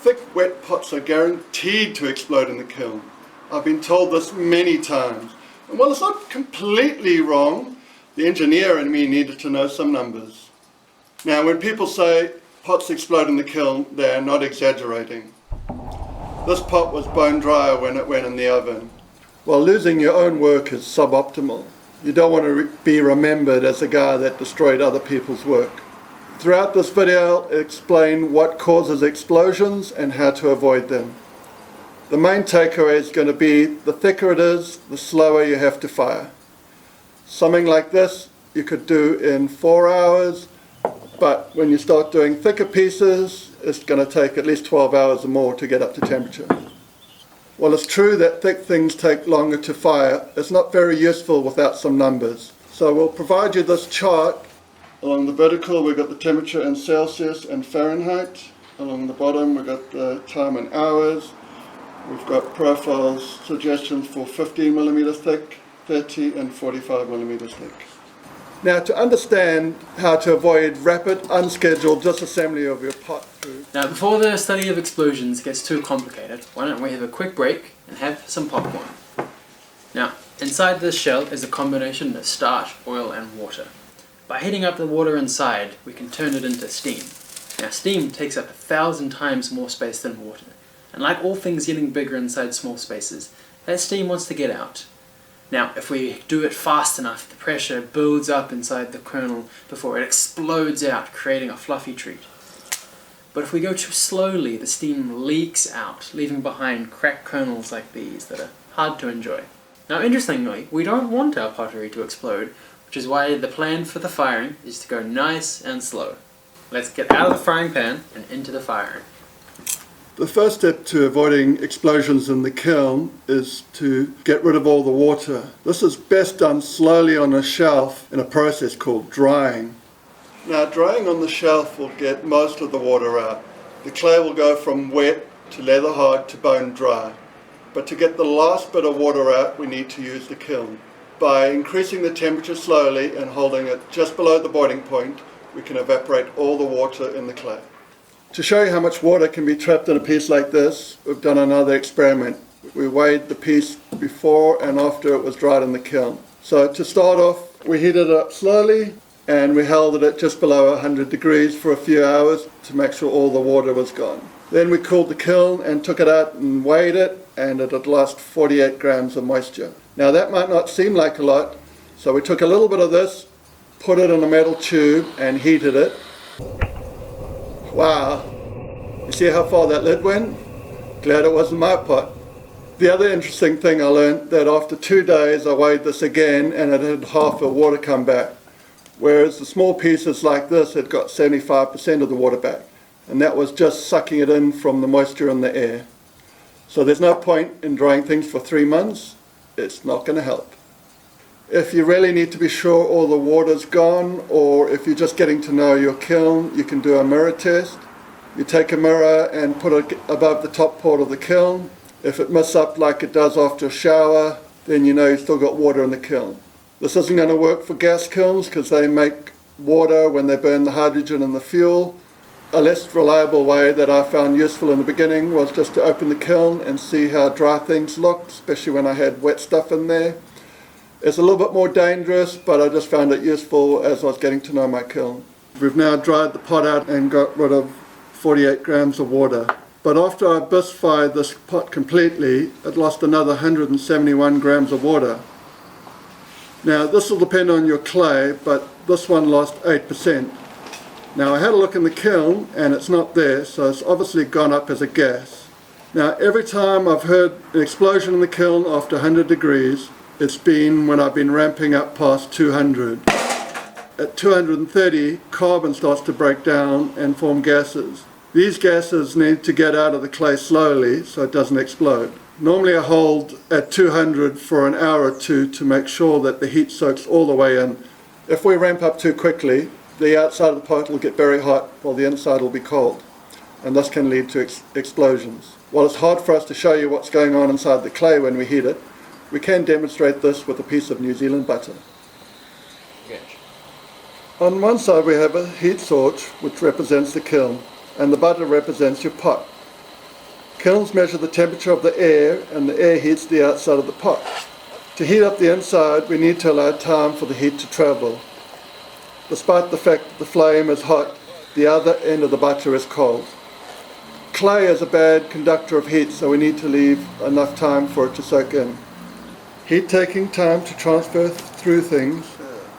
thick, wet pots are guaranteed to explode in the kiln. I've been told this many times. And while it's not completely wrong, the engineer in me needed to know some numbers. Now, when people say pots explode in the kiln, they are not exaggerating. This pot was bone dry when it went in the oven. While losing your own work is suboptimal, you don't want to be remembered as the guy that destroyed other people's work. Throughout this video, I'll explain what causes explosions and how to avoid them. The main takeaway is going to be the thicker it is, the slower you have to fire. Something like this you could do in 4 hours, but when you start doing thicker pieces, it's going to take at least 12 hours or more to get up to temperature. While it's true that thick things take longer to fire, it's not very useful without some numbers. So we'll provide you this chart. Along the vertical we've got the temperature in Celsius and Fahrenheit. Along the bottom we've got the time in hours. We've got profiles, suggestions for 15 millimeters thick, 30 and 45 millimeters thick. Now, to understand how to avoid rapid, unscheduled disassembly of your pot food. Now, before the study of explosions gets too complicated, why don't we have a quick break and have some popcorn. Now, inside this shell is a combination of starch, oil and water. By heating up the water inside, we can turn it into steam. Now, steam takes up 1,000 times more space than water. And like all things getting bigger inside small spaces, that steam wants to get out. Now, if we do it fast enough, the pressure builds up inside the kernel before it explodes out, creating a fluffy treat. But if we go too slowly, the steam leaks out, leaving behind cracked kernels like these that are hard to enjoy. Now, interestingly, we don't want our pottery to explode, which is why the plan for the firing is to go nice and slow. Let's get out of the frying pan and into the firing. The first step to avoiding explosions in the kiln is to get rid of all the water. This is best done slowly on a shelf in a process called drying. Now, drying on the shelf will get most of the water out. The clay will go from wet to leather hard to bone dry. But to get the last bit of water out, we need to use the kiln. By increasing the temperature slowly and holding it just below the boiling point, we can evaporate all the water in the clay. To show you how much water can be trapped in a piece like this, we've done another experiment. We weighed the piece before and after it was dried in the kiln. So to start off, we heated it up slowly and we held it at just below 100 degrees for a few hours to make sure all the water was gone. Then we cooled the kiln and took it out and weighed it, and it had lost 48 grams of moisture. Now that might not seem like a lot, so we took a little bit of this, put it in a metal tube and heated it. Wow, you see how far that lid went? Glad it wasn't my pot. The other interesting thing I learned that after 2 days I weighed this again and it had half the water come back. Whereas the small pieces like this had got 75% of the water back. And that was just sucking it in from the moisture in the air. So there's no point in drying things for 3 months. It's not going to help. If you really need to be sure all the water's gone, or if you're just getting to know your kiln, you can do a mirror test. You take a mirror and put it above the top port of the kiln. If it misses up like it does after a shower, then you know you've still got water in the kiln. This isn't going to work for gas kilns because they make water when they burn the hydrogen and the fuel. A less reliable way that I found useful in the beginning was just to open the kiln and see how dry things looked, especially when I had wet stuff in there. It's a little bit more dangerous, but I just found it useful as I was getting to know my kiln. We've now dried the pot out and got rid of 48 grams of water. But after I Bisque fired this pot completely, it lost another 171 grams of water. Now this will depend on your clay, but this one lost 8%. Now I had a look in the kiln and it's not there, so it's obviously gone up as a gas. Now every time I've heard an explosion in the kiln after 100 degrees, it's been when I've been ramping up past 200. At 230, carbon starts to break down and form gases. These gases need to get out of the clay slowly so it doesn't explode. Normally I hold at 200 for an hour or two to make sure that the heat soaks all the way in. If we ramp up too quickly, the outside of the pot will get very hot while the inside will be cold, and this can lead to explosions. While it's hard for us to show you what's going on inside the clay when we heat it, we can demonstrate this with a piece of New Zealand butter. Yes. On one side we have a heat source which represents the kiln, and the butter represents your pot. Kilns measure the temperature of the air, and the air heats the outside of the pot. To heat up the inside, we need to allow time for the heat to travel. Despite the fact that the flame is hot, the other end of the butter is cold. Clay is a bad conductor of heat, so we need to leave enough time for it to soak in. Heat taking time to transfer through things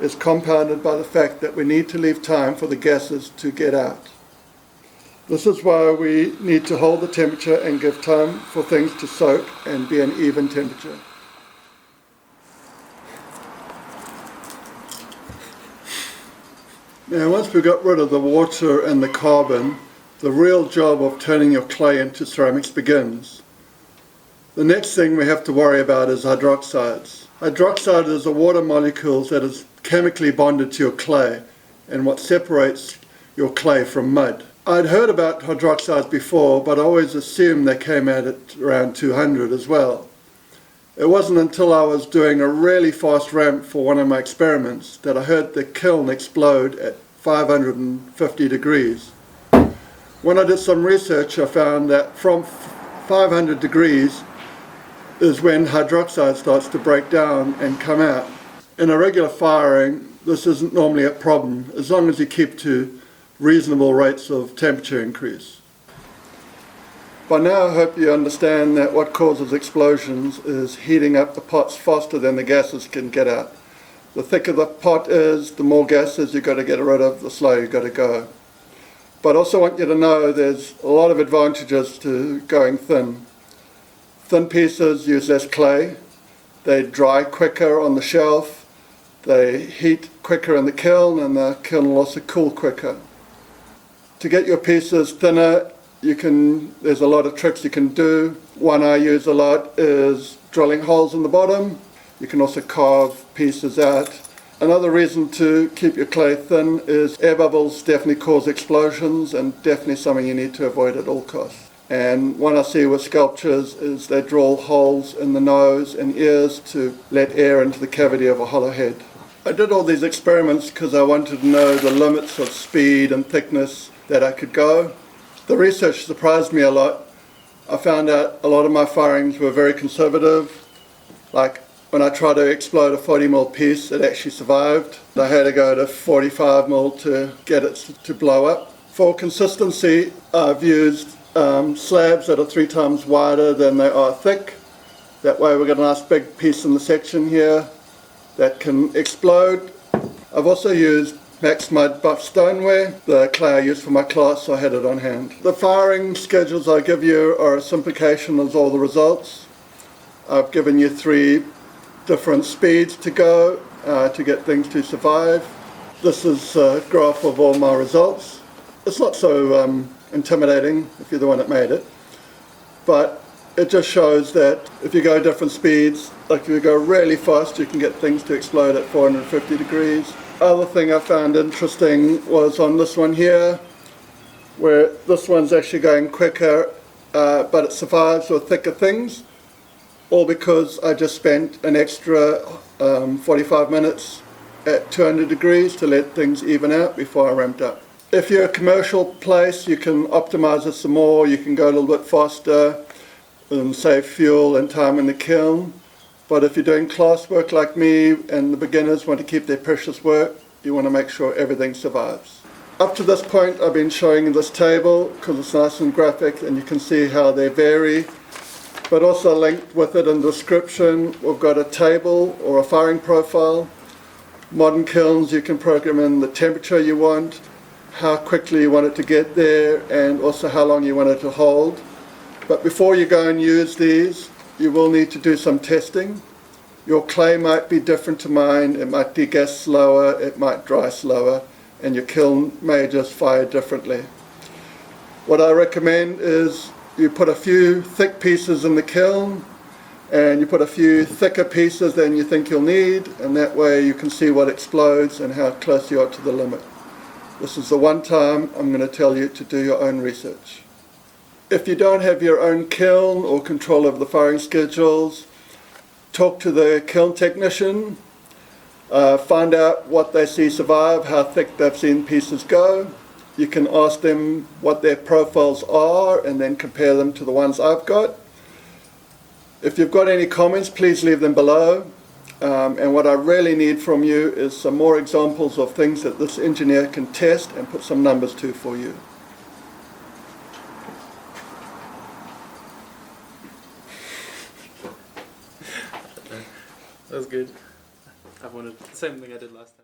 is compounded by the fact that we need to leave time for the gases to get out. This is why we need to hold the temperature and give time for things to soak and be an even temperature. Now, once we've got rid of the water and the carbon, the real job of turning your clay into ceramics begins. The next thing we have to worry about is hydroxides. Hydroxide is a water molecule that is chemically bonded to your clay and what separates your clay from mud. I'd heard about hydroxides before, but I always assumed they came out at around 200 as well. It wasn't until I was doing a really fast ramp for one of my experiments that I heard the kiln explode at 550 degrees. When I did some research, I found that from 500 degrees is when hydroxide starts to break down and come out. In a regular firing, this isn't normally a problem, as long as you keep to reasonable rates of temperature increase. By now I hope you understand that what causes explosions is heating up the pots faster than the gases can get out. The thicker the pot is, the more gases you've got to get rid of, the slower you've got to go. But I also want you to know there's a lot of advantages to going thin. Thin pieces use less clay, they dry quicker on the shelf, they heat quicker in the kiln, and the kiln will also cool quicker. To get your pieces thinner, there's a lot of tricks you can do. One I use a lot is drilling holes in the bottom. You can also carve pieces out. Another reason to keep your clay thin is air bubbles definitely cause explosions, and definitely something you need to avoid at all costs. And one I see with sculptures is they drill holes in the nose and ears to let air into the cavity of a hollow head. I did all these experiments because I wanted to know the limits of speed and thickness that I could go. The research surprised me a lot. I found out a lot of my firings were very conservative. Like when I tried to explode a 40mm piece, it actually survived. I had to go to 45mm to get it to blow up. For consistency, I've used slabs that are 3 times wider than they are thick. That way we've got a nice big piece in the section here that can explode. I've also used Max Mud buff stoneware, the clay I used for my class, so I had it on hand. The firing schedules I give you are a simplification of all the results. I've given you 3 different speeds to go to get things to survive. This is a graph of all my results. It's not so intimidating if you're the one that made it, but it just shows that if you go different speeds, like if you go really fast, you can get things to explode at 450 degrees. Other thing I found interesting was on this one here, where this one's actually going quicker, but it survives with thicker things, all because I just spent an extra 45 minutes at 200 degrees to let things even out before I ramped up. If you're a commercial place, you can optimize it some more, you can go a little bit faster and save fuel and time in the kiln. But if you're doing class work like me and the beginners want to keep their precious work, you want to make sure everything survives. Up to this point I've been showing you this table because it's nice and graphic and you can see how they vary. But also linked with it in the description, we've got a table or a firing profile. Modern kilns, you can program in the temperature you want, how quickly you want it to get there, and also how long you want it to hold. But before you go and use these, you will need to do some testing. Your clay might be different to mine, it might degas slower, it might dry slower, and your kiln may just fire differently. What I recommend is you put a few thick pieces in the kiln, and you put a few thicker pieces than you think you'll need, and that way you can see what explodes and how close you are to the limit. This is the one time I'm going to tell you to do your own research. If you don't have your own kiln or control over the firing schedules, talk to the kiln technician, find out what they see survive, how thick they've seen pieces go, You can ask them what their profiles are and then compare them to the ones I've got. If you've got any comments, please leave them below. And what I really need from you is some more examples of things that this engineer can test and put some numbers to for you. That was good. I've wanted the same thing I did last time.